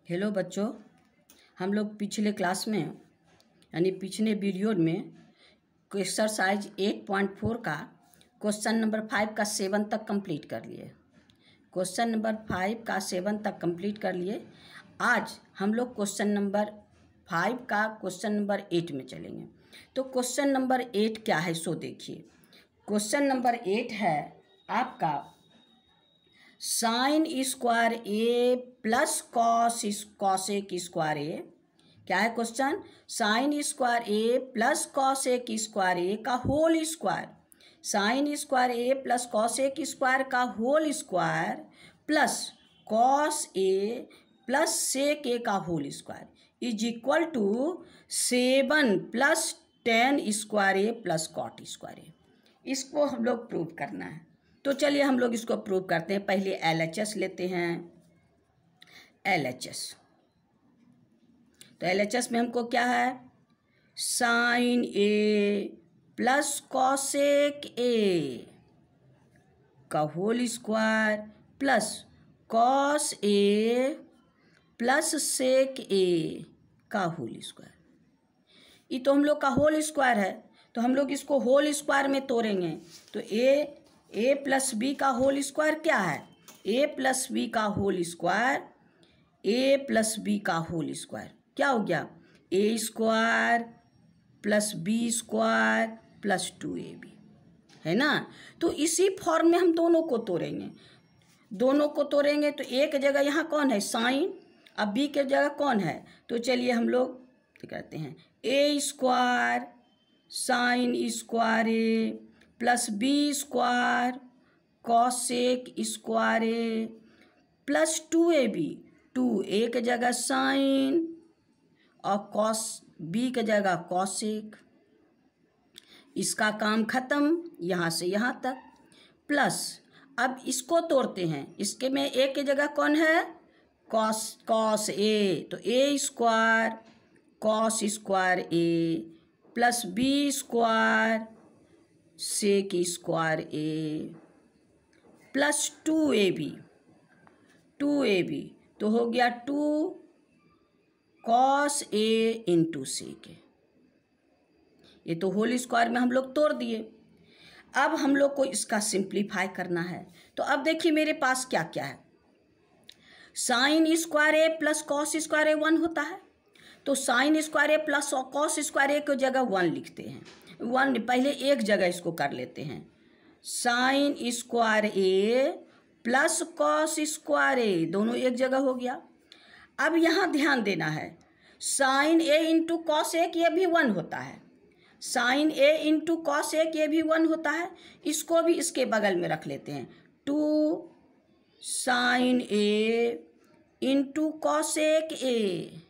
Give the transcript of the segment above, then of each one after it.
Hello बच्चों, हम लोग पिछले क्लास में यानी पिछले वीडियो में एक्सरसाइज 8.4 का क्वेश्चन नंबर 5 का 7 तक कंप्लीट कर लिए। क्वेश्चन नंबर 5 का 7 तक कंप्लीट कर लिए। आज हम लोग क्वेश्चन नंबर 5 का क्वेश्चन नंबर 8 में चलेंगे। तो क्वेश्चन नंबर 8 क्या है सो देखिए। क्वेश्चन नंबर 8 है आपका sine square A plus cosec square A. क्या है question? Sine square A plus cosec square A का होल स्क्वायर। साइन स्क्वायर ए प्लस कॉसेक स्क्वायर का होल स्क्वायर प्लस कॉस ए प्लस सेक ए का whole square is equal to 7 plus 10 square A plus cot square A. इसको हम लोग prove करना है। तो चलिए हम लोग इसको प्रूव करते हैं। पहले LHS लेते हैं। LHS तो LHS में हमको क्या है? Sine a plus cosec a का होल स्क्वायर प्लस कॉस ए प्लस सेक ए का होल स्क्वायर। ये तो हम लोग का होल स्क्वायर है, तो हम लोग इसको होल स्क्वायर में तोड़ेंगे। तो ए प्लस बी का होल स्क्वायर क्या है? ए प्लस बी का होल स्क्वायर, ए प्लस बी का होल स्क्वायर क्या हो गया? A square plus B square plus 2ab, है ना। तो इसी फॉर्म में हम दोनों को तोड़ेंगे। तो ए की जगह यहाँ कौन है? साइन। अब बी के जगह कौन है? तो चलिए हम लोग करते हैं A square sine square A plus B square cosec square A plus 2ab। 2a के जगह साइन और कॉस बी के जगह कॉसेक। इसका काम खत्म यहाँ से यहाँ तक। प्लस अब इसको तोड़ते हैं। इसके में ए के जगह कौन है? Cos A. तो A square cos square A plus B square sec square A plus 2ab। तो हो गया 2 कॉस ए इंटू सेक ए। ये तो होल स्क्वायर में हम लोग तोड़ दिए। अब हम लोग को इसका सिंप्लीफाई करना है। तो अब देखिए मेरे पास क्या क्या है। Sign square A plus cos square A 1 होता है। तो साइन स्क्वायर ए प्लस कॉस स्क्वायर ए की जगह 1 लिखते हैं। 1 पहले एक जगह इसको कर लेते हैं। साइन स्क्वायर ए प्लस कॉस स्क्वायर ए दोनों एक जगह हो गया। अब यहाँ ध्यान देना है, sine A into cos A ये भी 1 होता है। Sine A into cos A ये भी 1 होता है। इसको भी इसके बगल में रख लेते हैं। 2 sine A into cosec a.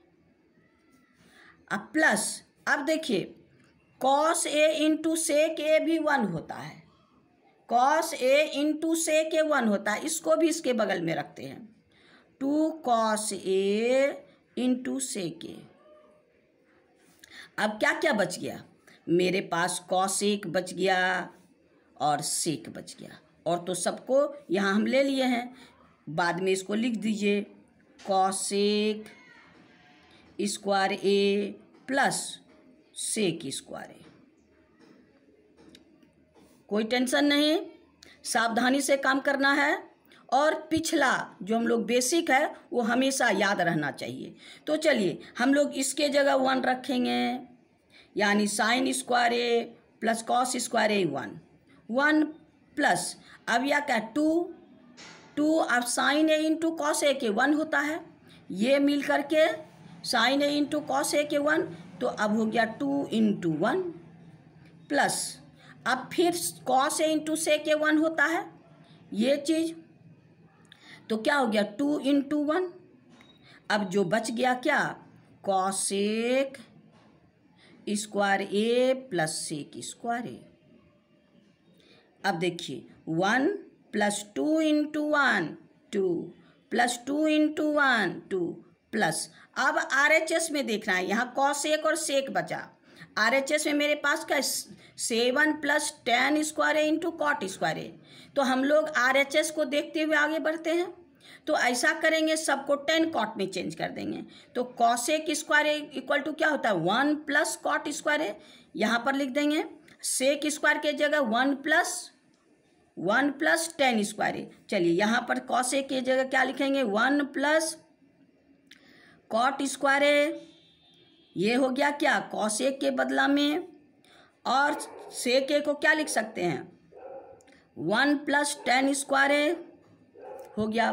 अब प्लस अब देखिए कॉस ए इंटू सेक ए भी 1 होता है। कॉस ए इंटू सेक ए 1 होता है। इसको भी इसके बगल में रखते हैं। 2 कॉस ए इंटू सेक ए। अब क्या क्या बच गया मेरे पास? कॉसेक बच गया और सेक बच गया। और तो सबको यहाँ हम ले लिए हैं। बाद में इसको लिख दीजिए कॉसेक स्क्वायर ए प्लस सेक स्क्वायर ए। कोई टेंशन नहीं, सावधानी से काम करना है। और पिछला जो हम लोग बेसिक है वो हमेशा याद रहना चाहिए। तो चलिए हम लोग इसके जगह 1 रखेंगे, यानी sine square A plus cos square A 1 plus अब यह क्या 2 अब साइन ए इंटू कॉस ए के 1 होता है। ये मिल करके साइन ए इंटू कॉस ए के 1, तो अब हो गया 2 इंटू 1 प्लस अब फिर कॉस ए इंटू से के 1 होता है ये चीज़। तो क्या हो गया 2 इंटू 1। अब जो बच गया क्या? Cosec square A plus sec square A. अब देखिए 1 plus 2 into 1 2 plus 2 into 1 2 plus अब RHS में देखना है। यहाँ कॉसेक और सेक बचा। RHS में मेरे पास क्या 7 प्लस 10 स्क्वायर ए इंटू कॉट स्क्वायर ए। तो हम लोग RHS को देखते हुए आगे बढ़ते हैं। तो ऐसा करेंगे, सबको 10 कॉट में चेंज कर देंगे। तो कॉसेक स्क्वायर इक्वल टू क्या होता है 1 प्लस कॉट स्क्वायर है, यहाँ पर लिख देंगे। सेक स्क्वायर के जगह 1 प्लस 10 स्क्वायर है। चलिए यहाँ पर कॉसेक की जगह क्या लिखेंगे 1 प्लस कॉट स्क्वायर है, ये हो गया क्या कॉसेक के बदला में। और सेक को क्या लिख सकते हैं 1 प्लस 10 स्क्वायर है, हो गया।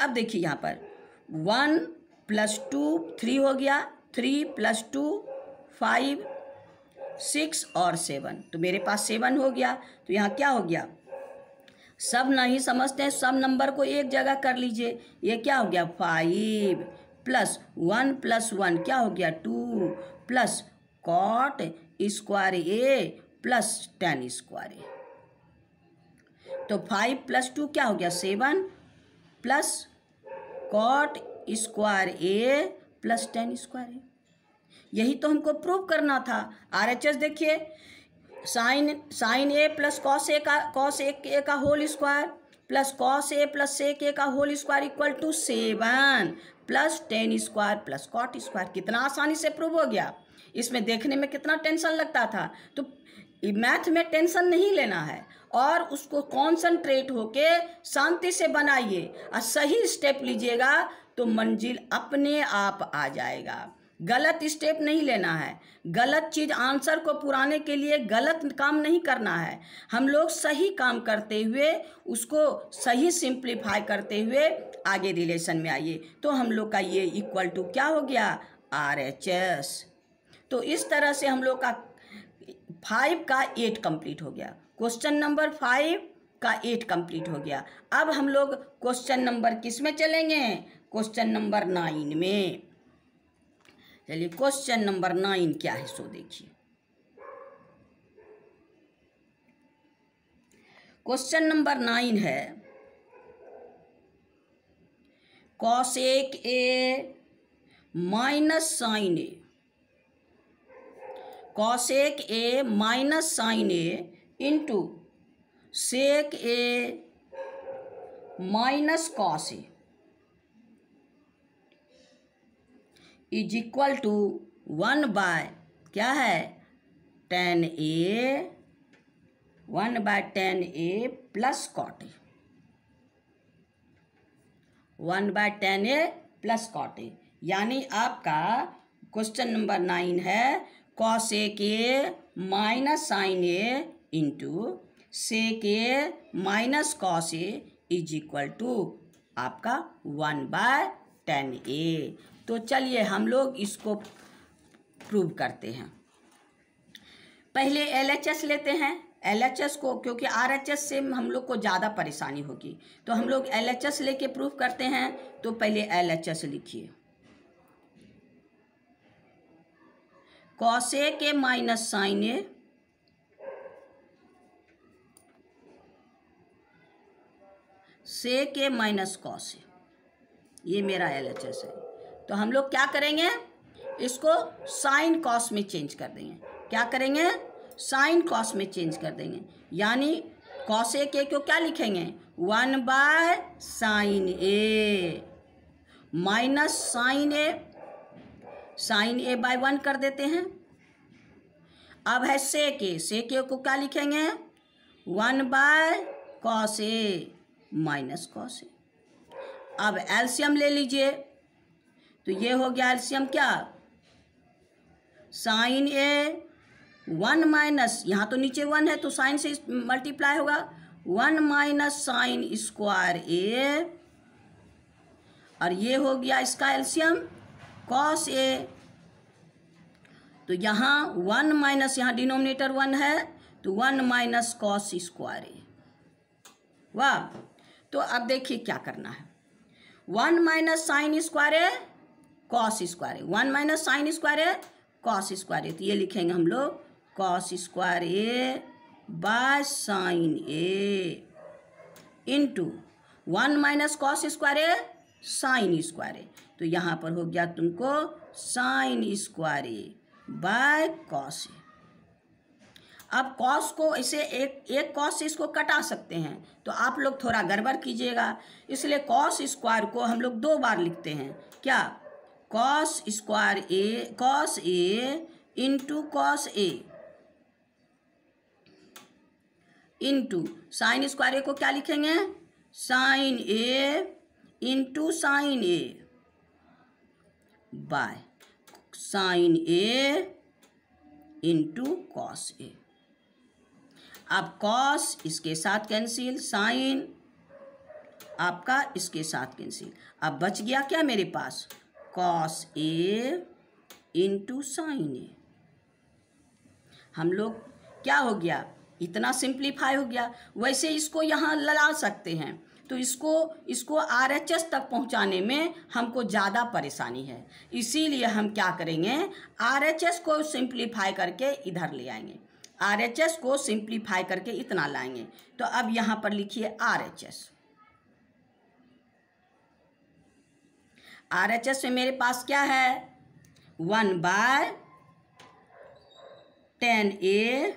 अब देखिए यहाँ पर 1 प्लस 2 3 हो गया, 3 प्लस 2 5 6 और 7, तो मेरे पास 7 हो गया। तो यहाँ क्या हो गया, सब नहीं समझते हैं, सब नंबर को एक जगह कर लीजिए। ये क्या हो गया 5 प्लस 1 प्लस 1 क्या हो गया 2 प्लस कॉट स्क्वायर ए प्लस 10 स्क्वायर ए। तो 5 प्लस 2 क्या हो गया 7 plus cot square A plus 10 square a. यही तो हमको प्रूव करना था। RHS देखिए, साइन ए प्लस कॉस ए का होल स्क्वायर प्लस कॉस ए प्लस सेक ए का whole square equal to 7 plus 10 square plus cot square. कितना आसानी से प्रूव हो गया। इसमें देखने में कितना टेंशन लगता था। तो मैथ में टेंशन नहीं लेना है और उसको कॉन्संट्रेट होके शांति से बनाइए और सही स्टेप लीजिएगा तो मंजिल अपने आप आ जाएगा। गलत स्टेप नहीं लेना है, गलत चीज़ आंसर को पुराने के लिए गलत काम नहीं करना है। हम लोग सही काम करते हुए उसको सही सिंप्लीफाई करते हुए आगे रिलेशन में आइए। तो हम लोग का ये इक्वल टू क्या हो गया RHS। तो इस तरह से हम लोग का 5 का 8 कंप्लीट हो गया। क्वेश्चन नंबर 5 का 8 कंप्लीट हो गया। अब हम लोग क्वेश्चन नंबर किस में चलेंगे, क्वेश्चन नंबर 9 में। चलिए क्वेश्चन नंबर 9 क्या है सो देखिए। क्वेश्चन नंबर 9 है cosec A minus sine a, cosec A minus sine A into sec A minus cos a is equal to 1 by क्या है 10a, 1 by 10a plus cot a, 1 by 10a plus cot a. यानी आपका question number 9 है cosec A minus sine A into sec A minus cos a is equal to आपका 1 by 10a। तो चलिए हम लोग इसको प्रूव करते हैं। पहले LHS लेते हैं। LHS को, क्योंकि RHS से हम लोग को ज़्यादा परेशानी होगी, तो हम लोग LHS लेके प्रूव करते हैं। तो पहले LHS लिखिए, cosec A minus sine A sec A minus cos A, ये मेरा LHS है। तो हम लोग क्या करेंगे, इसको साइन कॉस में चेंज कर देंगे। क्या करेंगे, साइन कॉस में चेंज कर देंगे। यानी कॉसेक ए को क्या लिखेंगे 1 by sine a minus sine A by 1 कर देते हैं। अब है सेक ए को क्या लिखेंगे 1 by cos A minus cos A. अब एलसीएम ले लीजिए, तो ये हो गया एलसीएम क्या साइन ए 1 माइनस, यहाँ तो नीचे 1 है तो साइन से मल्टीप्लाई होगा 1 माइनस साइन स्क्वायर ए, और ये हो गया इसका एलसीएम कॉस ए। तो यहाँ 1 माइनस, यहाँ डिनोमिनेटर 1 है तो 1 माइनस कॉस स्क्वायर ए। वाह। तो अब देखिए क्या करना है, 1 minus sine square A cos square A, 1 minus sine square A cos square ए। तो ये लिखेंगे हम लोग cos square A by sine A into 1 minus cos square A sine square ए। तो यहाँ पर हो गया तुमको sine square A by cos A. अब कॉस को इसे एक कॉस से इसको कटा सकते हैं, तो आप लोग थोड़ा गड़बड़ कीजिएगा, इसलिए कॉस स्क्वायर को हम लोग 2 बार लिखते हैं। क्या? Cos square A, cos A into cos A into sine square A को क्या लिखेंगे? Sine A into sine A by sine A into cos A. अब कॉस इसके साथ कैंसिल, साइन आपका इसके साथ कैंसिल। अब बच गया क्या मेरे पास? कॉस ए इंटू साइन ए। हम लोग क्या हो गया? इतना सिंप्लीफाई हो गया। वैसे इसको यहाँ ला सकते हैं, तो इसको RHS तक पहुँचाने में हमको ज़्यादा परेशानी है, इसीलिए हम क्या करेंगे? RHS को सिंप्लीफाई करके इधर ले आएंगे, RHS को सिंप्लीफाई करके इतना लाएंगे। तो अब यहाँ पर लिखिए RHS। RHS में मेरे पास क्या है? 1/10A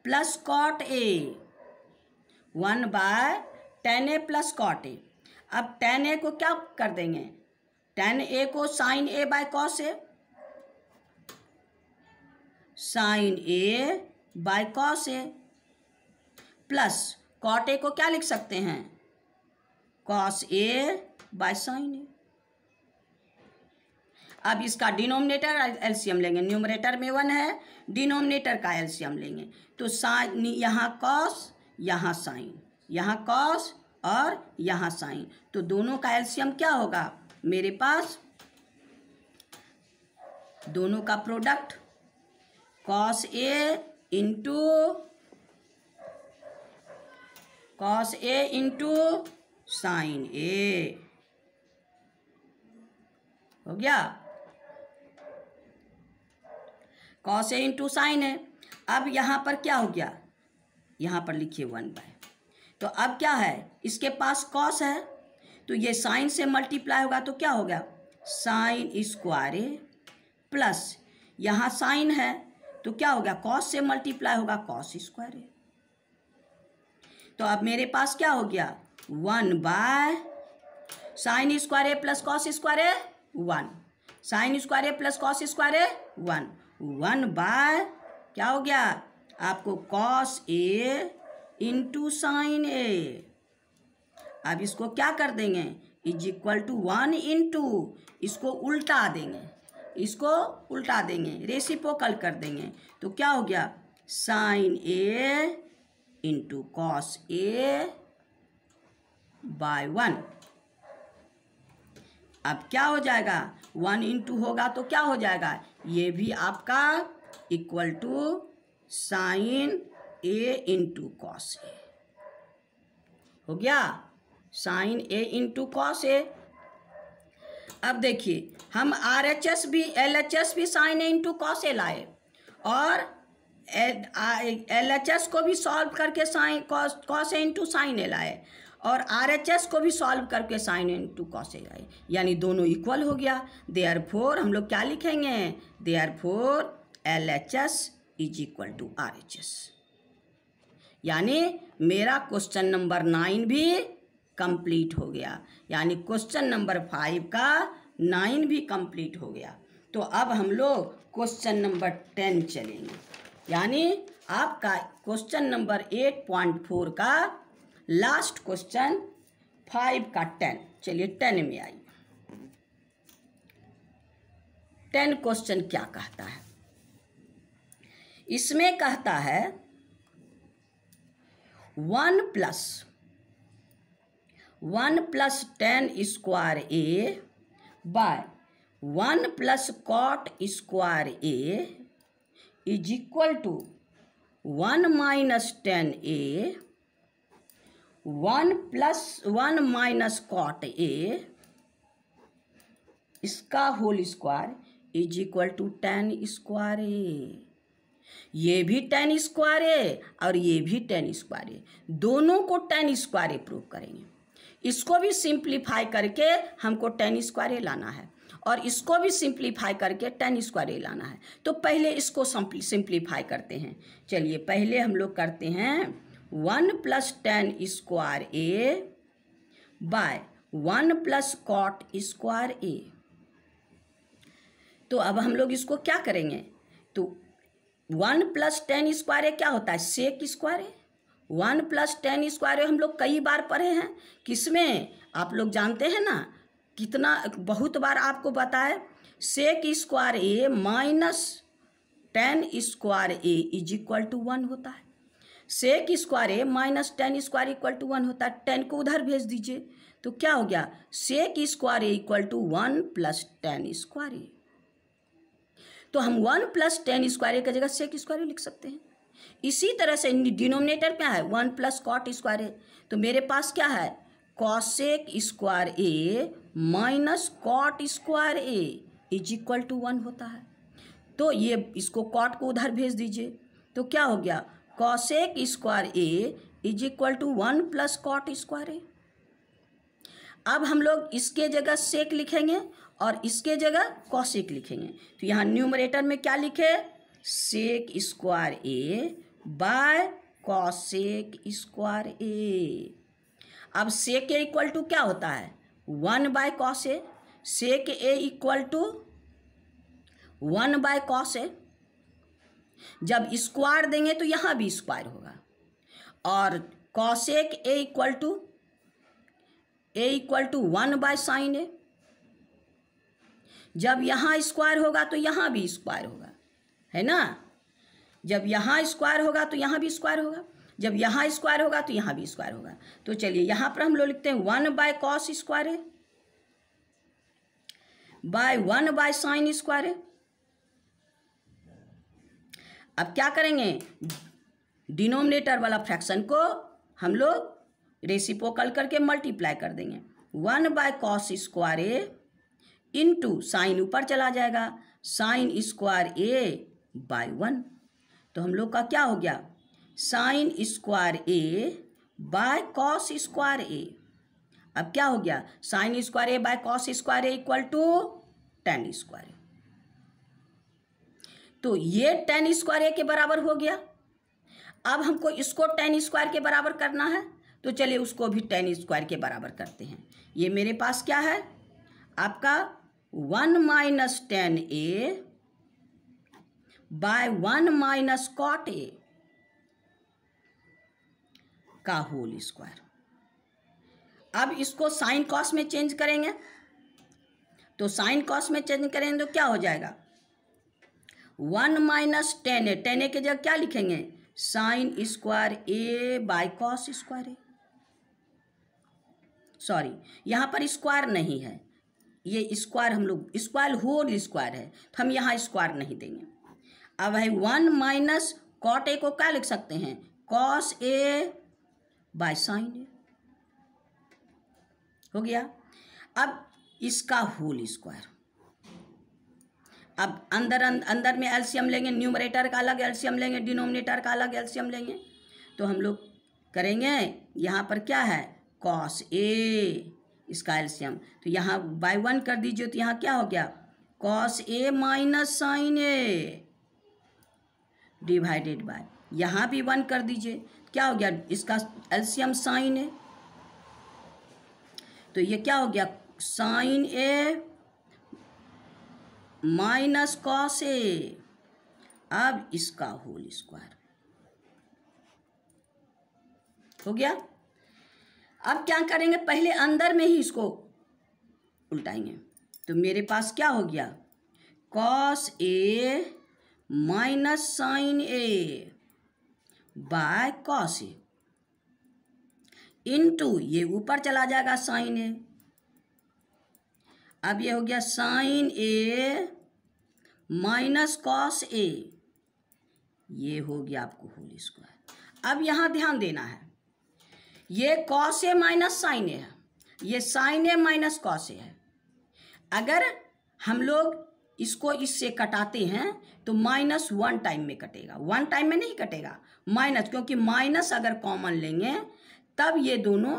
plus cot a, 1/10A plus cot a. अब 10A को क्या कर देंगे? 10A को sine A by cos a, sine A by cos A, plus cot a को क्या लिख सकते हैं? Cos a by sine a. अब इसका डिनोमिनेटर एलसीएम लेंगे, न्यूमरेटर में 1 है, डिनोमिनेटर का एलसीएम लेंगे, तो साइन, यहाँ कॉस यहाँ साइन, यहाँ कॉस और यहाँ साइन, तो दोनों का एलसीएम क्या होगा मेरे पास? दोनों का product cos A into sine ए हो गया। कॉस ए इंटू साइन है। अब यहाँ पर क्या हो गया? यहाँ पर लिखिए 1/, तो अब क्या है? इसके पास कॉस है, तो ये साइन से मल्टीप्लाई होगा, तो क्या हो गया? साइन स्क्वायर ए प्लस यहाँ साइन है, तो क्या हो गया? कॉस से मल्टीप्लाई होगा, कॉस स्क्वायर ए। तो अब मेरे पास क्या हो गया? 1/साइन square A plus cos square A 1, sign square A plus cos square A 1, 1/, क्या हो गया आपको? Cos A into sine a. अब इसको क्या कर देंगे? इज इक्वल टू 1 इंटू, इसको उल्टा देंगे, इसको उल्टा देंगे, रेसिप्रोकल कर देंगे, तो क्या हो गया? Sine A into cos a by 1। अब क्या हो जाएगा? 1 इंटू होगा तो क्या हो जाएगा? ये भी आपका equal to sine A into cos A हो गया, sine A into cos A. अब देखिए, हम RHS भी LHS भी sine A into cos A लाए, और LHS को भी सॉल्व करके sine cos A into sine A लाए, और RHS को भी सॉल्व करके sine A into cos A लाए, यानी दोनों इक्वल हो गया। देयरफॉर हम लोग क्या लिखेंगे? Therefore LHS is equal to RHS। यानी मेरा क्वेश्चन नंबर 9 भी कंप्लीट हो गया, यानी क्वेश्चन नंबर 5 का 9 भी कंप्लीट हो गया। तो अब हम लोग क्वेश्चन नंबर 10 चलेंगे, यानी आपका क्वेश्चन नंबर 8.4 का लास्ट क्वेश्चन 5 का 10। चलिए 10 में आइए। 10 क्वेश्चन क्या कहता है? इसमें कहता है 1 plus 10 square A by 1 plus cot square A is equal to 1 minus 10A 1 minus cot A इसका whole square is equal to 10 square A. ये भी 10 स्क्वायर है और ये भी 10 स्क्वायर है, दोनों को 10 स्क्वायर प्रूव करेंगे। इसको भी सिंप्लीफाई करके हमको tan स्क्वायर ए लाना है और इसको भी सिंप्लीफाई करके tan स्क्वायर ए लाना है। तो पहले इसको सिंप्लीफाई करते हैं। चलिए पहले हम लोग करते हैं 1 + tan square A by 1 + cot square ए। तो अब हम लोग इसको क्या करेंगे, तो 1 + tan स्क्वायर ए क्या होता है, sec square A. 1 + tan square ए हम लोग कई बार पढ़े हैं, किसमें आप लोग जानते हैं ना, कितना बहुत बार आपको बताए, sec square a minus tan square A is equal to 1 होता है। Sec square a minus tan square equal to 1 होता है। tan को उधर भेज दीजिए तो क्या हो गया, sec square A equal to 1 + tan square ए। तो हम 1 + tan स्क्वायर ए की जगह सेक स्क्वायर ए लिख सकते हैं। इसी तरह से डिनोमिनेटर क्या है, 1 + cot स्क्वायर ए। तो मेरे पास क्या है, cosec square a minus cot square A is equal to 1 होता है। तो ये इसको cot को उधर भेज दीजिए तो क्या हो गया, cosec square A is equal to 1 + cot square A. अब हम लोग इसके जगह सेक लिखेंगे और इसके जगह कॉसेक लिखेंगे। तो यहाँ न्यूमरेटर में क्या लिखे, sec square A by cosec square A. अब सेक ए इक्वल टू क्या होता है, 1 by cos A. Sec A equal to 1 by cos A. जब स्क्वायर देंगे तो यहाँ भी स्क्वायर होगा और cosec A equal to 1 by sine A. जब यहाँ स्क्वायर होगा तो यहाँ भी स्क्वायर होगा, है ना। जब यहाँ स्क्वायर होगा तो यहाँ भी स्क्वायर होगा, जब यहाँ स्क्वायर होगा तो यहाँ भी स्क्वायर होगा। तो चलिए यहाँ पर हम लोग लिखते हैं 1 by cos square A by 1 by sine square A. अब क्या करेंगे, डिनोमिनेटर वाला फ्रैक्शन को हम लोग रेसिप्रोकल करके मल्टीप्लाई कर देंगे। 1 by cos square A into sign ऊपर चला जाएगा, साइन स्क्वायर ए बाय 1। तो हम लोग का क्या हो गया, sine square A by cos square A. अब क्या हो गया, sine square A by cos square A equal to tan square ए। तो ये tan स्क्वायर ए के बराबर हो गया। अब हमको इसको tan स्क्वायर के बराबर करना है, तो चलिए उसको भी tan स्क्वायर के बराबर करते हैं। ये मेरे पास क्या है आपका 1 - tan a by 1 - cot a का होल स्क्वायर। अब इसको साइन कॉस में चेंज करेंगे, तो साइन कॉस में चेंज करेंगे तो क्या हो जाएगा, 1 - tan a। tan a के जगह क्या लिखेंगे, sign square A by cos square A. Sorry, यहाँ पर स्क्वायर नहीं है, ये स्क्वायर हम लोग स्क्वायर होल स्क्वायर है, तो हम यहाँ स्क्वायर नहीं देंगे। अब है 1 - cot a को क्या लिख सकते हैं, cos a बाय साइन ए हो गया। अब इसका होल स्क्वायर। अब अंदर में एलसीएम लेंगे, न्यूमरेटर का अलग एलसीएम लेंगे, डिनोमिनेटर का अलग एलसीएम लेंगे। तो हम लोग करेंगे, यहाँ पर क्या है cos a, इसका एलसीएम, तो यहाँ बाय 1 कर दीजिए तो यहाँ क्या हो गया, cos a minus sine a divided by, यहाँ भी 1 कर दीजिए, क्या हो गया, इसका एलसीएम साइन ए। तो ये क्या हो गया, sine a minus cos A. अब इसका होल स्क्वायर हो गया। अब क्या करेंगे, पहले अंदर में ही इसको उल्टाएंगे। तो मेरे पास क्या हो गया, cos A minus sine A by cos A into ये ऊपर चला जाएगा साइन ए। अब ये हो गया sine a minus cos A, ये हो गया आपको होल स्क्वायर। अब यहाँ ध्यान देना है, ये कॉस ए माइनस साइन ए है, ये साइन ए माइनस कॉस ए है। अगर हम लोग इसको इससे कटाते हैं तो -1 टाइम में कटेगा, 1 टाइम में नहीं कटेगा, माइनस, क्योंकि माइनस अगर कॉमन लेंगे तब ये दोनों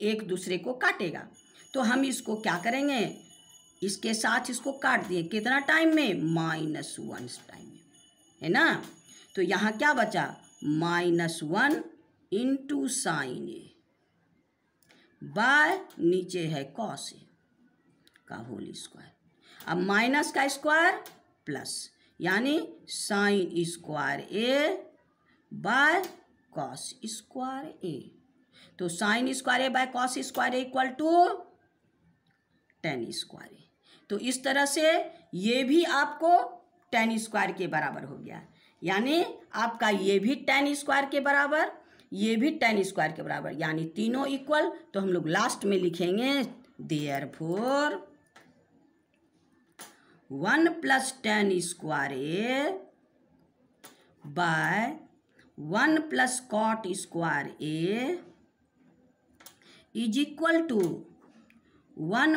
एक दूसरे को काटेगा। तो हम इसको क्या करेंगे, इसके साथ इसको काट दिए, कितना टाइम में, -1 टाइम में, है ना। तो यहाँ क्या बचा, -1 इंटू साइन ए बाय नीचे है कॉस ए का होल स्क्वायर। अब माइनस का स्क्वायर प्लस, यानी sine square A by cos square ए। तो sine square A by cos square A equal to tan square ए। तो इस तरह से ये भी आपको tan स्क्वायर के बराबर हो गया, यानी आपका ये भी tan स्क्वायर के बराबर, ये भी tan स्क्वायर के बराबर, यानी तीनों इक्वल। तो हम लोग लास्ट में लिखेंगे therefore 1 + tan square A by 1 + cot square A is equal to 1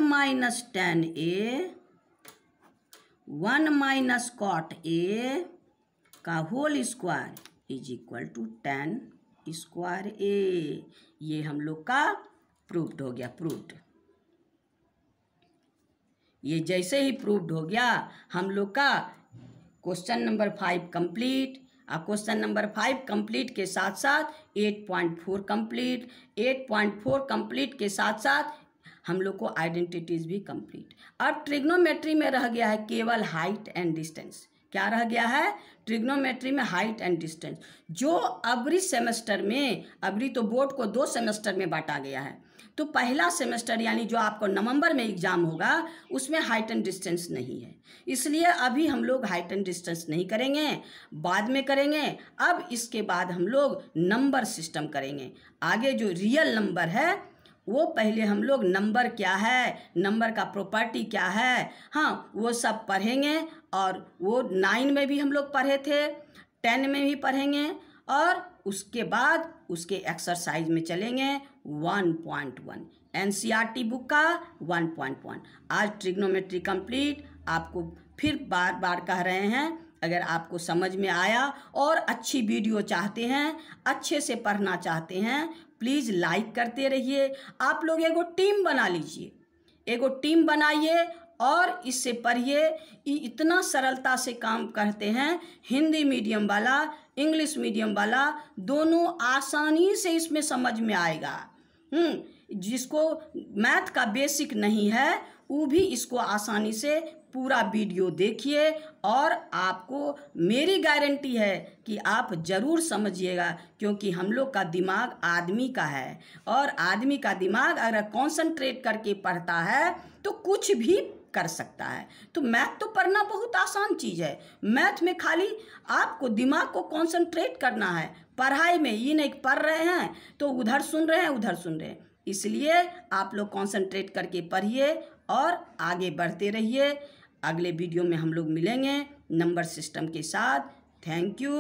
- tan A 1 - cot A का whole square is equal to tan square A. ये हम लोग का प्रूव्ड हो गया, प्रूव्ड। ये जैसे ही प्रूव्ड हो गया हम लोग का क्वेश्चन नंबर 5 कंप्लीट। अब क्वेश्चन नंबर 5 कंप्लीट के साथ साथ 8.4 कंप्लीट, 8.4 कंप्लीट के साथ साथ हम लोग को आइडेंटिटीज भी कंप्लीट। अब ट्रिग्नोमेट्री में रह गया है केवल हाइट एंड डिस्टेंस। क्या रह गया है, ट्रिग्नोमेट्री में हाइट एंड डिस्टेंस, जो अवरी सेमेस्टर में, अवरी तो बोर्ड को 2 सेमेस्टर में बांटा गया है। तो पहला सेमेस्टर यानी जो आपको नवंबर में एग्जाम होगा उसमें हाइट एंड डिस्टेंस नहीं है, इसलिए अभी हम लोग हाइट एंड डिस्टेंस नहीं करेंगे, बाद में करेंगे। अब इसके बाद हम लोग नंबर सिस्टम करेंगे। आगे जो रियल नंबर है वो पहले हम लोग नंबर क्या है, नंबर का प्रॉपर्टी क्या है, हाँ वो सब पढ़ेंगे। और वो 9 में भी हम लोग पढ़े थे, 10 में भी पढ़ेंगे, और उसके बाद उसके एक्सरसाइज में चलेंगे 1.1 एनसीईआरटी बुक का 1.1। आज ट्रिग्नोमेट्री कंप्लीट। आपको फिर बार बार कह रहे हैं, अगर आपको समझ में आया और अच्छी वीडियो चाहते हैं, अच्छे से पढ़ना चाहते हैं, प्लीज़ लाइक करते रहिए। आप लोग एगो टीम बना लीजिए, एगो टीम बनाइए और इससे पढ़िए। इतना सरलता से काम करते हैं, हिंदी मीडियम वाला, इंग्लिश मीडियम वाला, दोनों आसानी से इसमें समझ में आएगा। जिसको मैथ का बेसिक नहीं है वो भी इसको आसानी से पूरा वीडियो देखिए, और आपको मेरी गारंटी है कि आप ज़रूर समझिएगा, क्योंकि हम लोग का दिमाग आदमी का है, और आदमी का दिमाग अगर कॉन्सेंट्रेट करके पढ़ता है तो कुछ भी कर सकता है। तो मैथ तो पढ़ना बहुत आसान चीज़ है। मैथ में खाली आपको दिमाग को कॉन्सेंट्रेट करना है, पढ़ाई में ये नहीं पढ़ रहे हैं तो उधर सुन रहे हैं उधर सुन रहे हैं। इसलिए आप लोग कॉन्सेंट्रेट करके पढ़िए और आगे बढ़ते रहिए। अगले वीडियो में हम लोग मिलेंगे नंबर सिस्टम के साथ। Thank you.